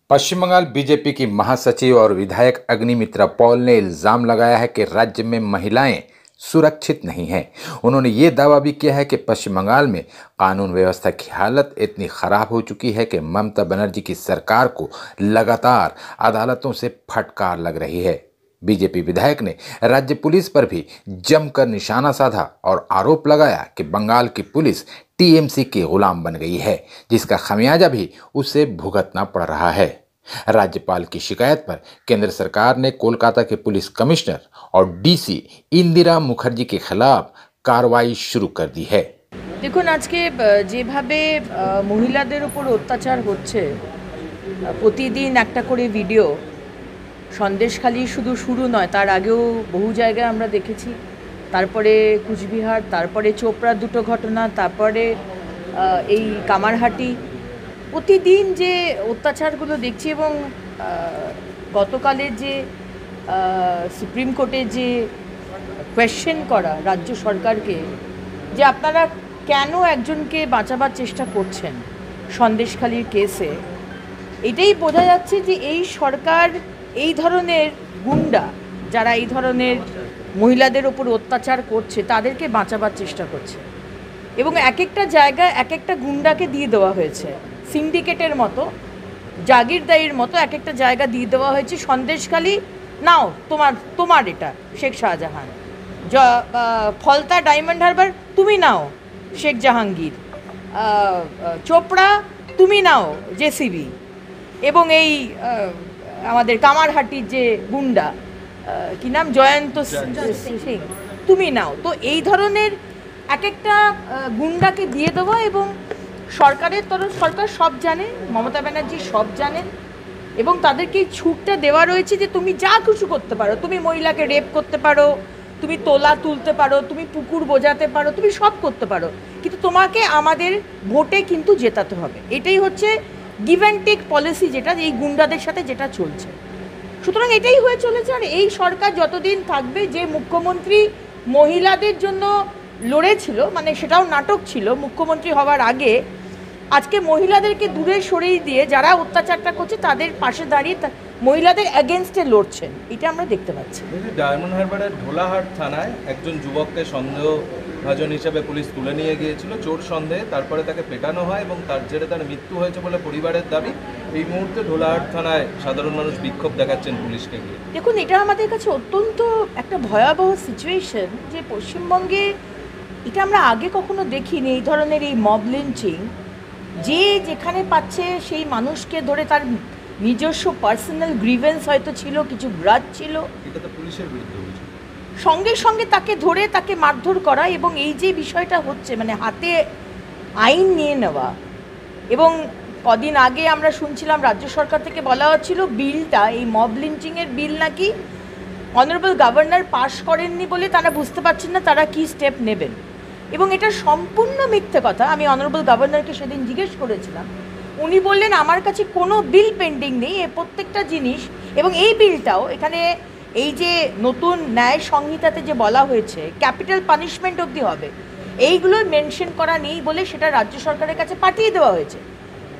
पश्चिम Bengal BJP की महासचिव और विधायक अग्निमित्रा पॉल ने इल्जाम लगाया है कि राज्य में महिलाएं सुरक्षित नहीं हैं। उन्होंने ये दावा भी किया है कि पश्चिम बंगाल में कानून व्यवस्था की हालत इतनी खराब हो चुकी है कि ममता बनर्जी की सरकार को लगातार अदालतों से फटकार लग रही है। बीजेपी विधायक ने राज्य पुलिस पर भी जमकर निशाना साधा और आरोप लगाया कि बंगाल की पुलिस टीएमसी की गुलाम बन गई है, जिसका खमियाजा भी उसे भुगतना पड़ रहा है। राज्यपाल की शिकायत पर केंद्र सरकार ने कोलकाता के पुलिस कमिश्नर और डीसी इंदिरा मुखर्जी के खिलाफ कार्रवाई शुरू कर दी है। দেখুন আজকে যেভাবে মহিলাদের উপর অত্যাচার হচ্ছে, প্রতিদিন একটা করে ভিডিও, সন্দেশখালি শুধু শুরু নয়, তার আগেও বহু জায়গায় আমরা দেখেছি। তারপরে কুচবিহার, তারপরে চোপড়ার দুটো ঘটনা, তারপরে এই কামারহাটি, প্রতিদিন যে অত্যাচারগুলো দেখছি। এবং গতকালের যে সুপ্রিম কোর্টে যে কোয়েশ্চেন করা রাজ্য সরকারকে, যে আপনারা কেন একজনকে বাঁচাবার চেষ্টা করছেন সন্দেশখালির কেসে, এটাই বোঝা যাচ্ছে যে এই সরকার এই ধরনের গুন্ডা, যারা এই ধরনের মহিলাদের ওপর অত্যাচার করছে, তাদেরকে বাঁচাবার চেষ্টা করছে। এবং এক একটা জায়গায় এক একটা গুন্ডাকে দিয়ে দেওয়া হয়েছে, সিন্ডিকেটের মতো, জাগিরদারির মতো এক একটা জায়গা দিয়ে দেওয়া হয়েছে। সন্দেশখালি নাও, তোমার এটা শেখ শাহজাহান, ফলতা ডায়মন্ড হারবার তুমি নাও শেখ জাহাঙ্গীর, চোপড়া তুমি নাও জেসিবি, এবং এই আমাদের কামারহাটির যে গুন্ডা, কি নাম, জয়ন্ত সিং, তুমি নাও। তো এই ধরনের এক একটা গুন্ডাকে দিয়ে দেওয়া, এবং সরকারের সরকার সব জানে, মমতা ব্যানার্জি সব জানেন, এবং তাদেরকে এই ছুটটা দেওয়া রয়েছে যে তুমি যা কিছু করতে পারো, তুমি মহিলাকে রেপ করতে পারো, তুমি তোলা তুলতে পারো, তুমি পুকুর বোঝাতে পারো, তুমি সব করতে পারো, কিন্তু তোমাকে আমাদের ভোটে কিন্তু জেতাতে হবে। এটাই হচ্ছে গিভ অ্যান্ড টেক পলিসি, যেটা এই গুন্ডাদের সাথে যেটা চলছে। সুতরাং এটাই হয়ে চলেছে। আর এই সরকার যতদিন থাকবে, যে মুখ্যমন্ত্রী মহিলাদের জন্য লড়েছিল, মানে সেটাও নাটক ছিল মুখ্যমন্ত্রী হওয়ার আগে, আজকে মহিলাদেরকে দূরে সরিয়ে দিয়ে যারা অত্যাচারটা করছে তাদের পাশে দাঁড়িয়ে মহিলাদের এগেনস্টে লড়ছেন, এটা আমরা দেখতে পাচ্ছি। ডায়মন্ড হারবারের ঢোলাহাট থানায় একজন যুবককে সন্দেহভাজন হিসেবে পুলিশ তুলে নিয়ে গিয়েছিল চোর সন্দেহে, তারপরে তাকে পেটানো হয় এবং তার জেরে তার মৃত্যু হয়েছে বলে পরিবারের দাবি। এই মুহূর্তে ঢোলাহাট থানায় সাধারণ মানুষ বিক্ষোভ দেখাচ্ছেন পুলিশকে গিয়ে। দেখুন, এটা আমাদের কাছে অত্যন্ত একটা ভয়াবহ সিচুয়েশন, যে পশ্চিমবঙ্গে এটা আমরা আগে কখনো দেখিনি। এই ধরনের এই মব লিঞ্চিং, যে যেখানে পাচ্ছে সেই মানুষকে ধরে, তার নিজস্ব পার্সোনাল গ্রিভেন্স হয়তো ছিল, কিছু গ্রাজ ছিল, পুলিশের বিরুদ্ধে সঙ্গে সঙ্গে তাকে ধরে তাকে মারধর করা, এবং এই যে বিষয়টা হচ্ছে, মানে হাতে আইন নিয়ে নেওয়া। এবং কদিন আগে আমরা শুনছিলাম রাজ্য সরকার থেকে বলা হচ্ছিল বিলটা, এই মব লিঞ্চিংয়ের বিল নাকি অনারেবল গভর্নর পাশ করেননি বলে তারা বুঝতে পারছেন না তারা কি স্টেপ নেবেন। এবং এটা সম্পূর্ণ মিথ্যে কথা। আমি অনারেবল গভর্নরকে সেদিন জিজ্ঞেস করেছিলাম, উনি বললেন আমার কাছে কোনো বিল পেন্ডিং নেই, এ প্রত্যেকটা জিনিস, এবং এই বিলটাও এখানে এই যে নতুন ন্যায় সংহিতাতে যে বলা হয়েছে ক্যাপিটাল পানিশমেন্ট অবধি হবে, এইগুলো মেনশন করা নেই বলে সেটা রাজ্য সরকারের কাছে পাঠিয়ে দেওয়া হয়েছে।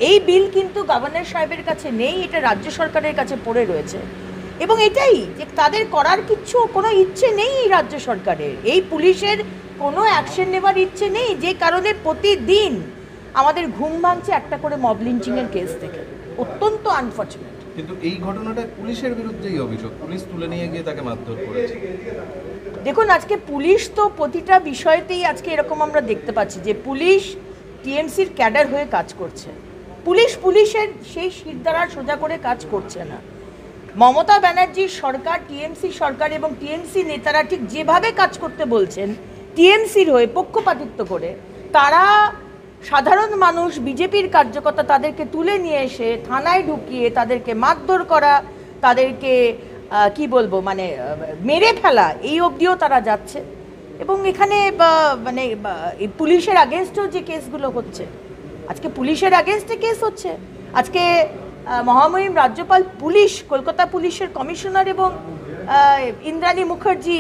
এই বিল কিন্তু গভর্নর সাহেবের কাছে নেই, এটা রাজ্য সরকারের কাছে পড়ে রয়েছে। এবং এটাই যে তাদের করার কিছু কোনো ইচ্ছে নেই এই রাজ্য সরকারের, এই পুলিশের কোনো অ্যাকশন নেওয়ার ইচ্ছে নেই, যে কারণে প্রতিদিন আমাদের ঘুম ভাঙছে একটা করে মব লিঞ্চিংয়ের কেস থেকে। অত্যন্ত আনফর্চুনেট। কিন্তু এই ঘটনাটা পুলিশের বিরুদ্ধেই অভিযোগ, পুলিশ তুলে নিয়ে গিয়ে তাকে মারধর করেছে। দেখুন, আজকে পুলিশ তো প্রতিটা বিষয়তেই আজকে এরকম আমরা দেখতে পাচ্ছি যে পুলিশ টিএমসির ক্যাডার হয়ে কাজ করছে। পুলিশের সেই শিরদাঁড়া সোজা করে কাজ করছে না। মমতা ব্যানার্জির সরকার, টিএমসি সরকার এবং টিএমসি নেতারা ঠিক যেভাবে কাজ করতে বলছেন টিএমসির হয়ে পক্ষপাতিত্ব করে, তারা সাধারণ মানুষ, বিজেপির কার্যকর্তা, তাদেরকে তুলে নিয়ে এসে থানায় ঢুকিয়ে তাদেরকে মারধর করা, তাদেরকে কি বলবো, মানে মেরে ফেলা, এই অবধিও তারা যাচ্ছে। এবং এখানে মানে পুলিশের আগেনস্টেও যে কেসগুলো হচ্ছে, আজকে পুলিশের আগেনস্টে কেস হচ্ছে। আজকে মহামহিম রাজ্যপাল পুলিশ, কলকাতা পুলিশের কমিশনার এবং ইন্দ্রাণী মুখার্জি,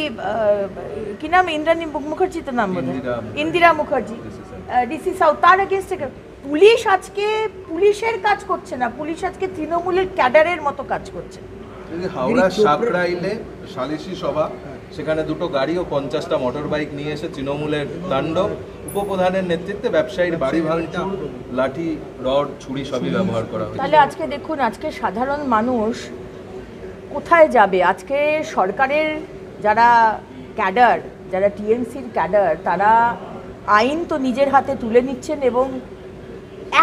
কি নাম, ইন্দ্রাণী মুখার্জি তো নাম বোধ হয়, ইন্দিরা মুখার্জি, ডিসি সাউথ, তার এগেনস্টে পুলিশ আজকে পুলিশের কাজ করছে না, পুলিশ আজকে তৃণমূলের ক্যাডারের মতো কাজ করছে। হাওড়া সাকরাইলে সালিশি সভা, সেখানে দুটো গাড়ি ও 50টা মোটর বাইক নিয়ে এসে তৃণমূলের তাণ্ডব, উপপ্রধানের নেতৃত্বে ব্যবসায়ীর বাড়ি ভাঙচুর, লাঠি রড ছুরি সবই ব্যবহার করা হয়েছে। তাহলে আজকে দেখুন, আজকে সাধারণ মানুষ কোথায় যাবে? আজকে সরকারের যারা ক্যাডার, যারা টিএমসির ক্যাডার, তারা আইন তো নিজের হাতে তুলে নিচ্ছেন এবং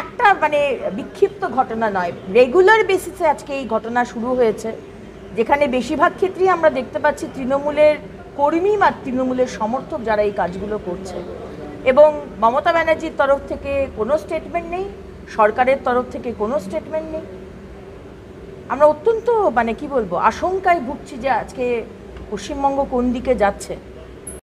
একটা মানে বিক্ষিপ্ত ঘটনা নয়, রেগুলার বেসিসে আজকে এই ঘটনা শুরু হয়েছে, যেখানে বেশিরভাগ ক্ষেত্রেই আমরা দেখতে পাচ্ছি তৃণমূলের কর্মী বা তৃণমূলের সমর্থক যারা এই কাজগুলো করছে। এবং মমতা ব্যানার্জির তরফ থেকে কোনো স্টেটমেন্ট নেই, সরকারের তরফ থেকে কোনো স্টেটমেন্ট নেই। আমরা অত্যন্ত মানে কি বলবো, আশঙ্কায় ভুগছি যে আজকে পশ্চিমবঙ্গ কোন দিকে যাচ্ছে।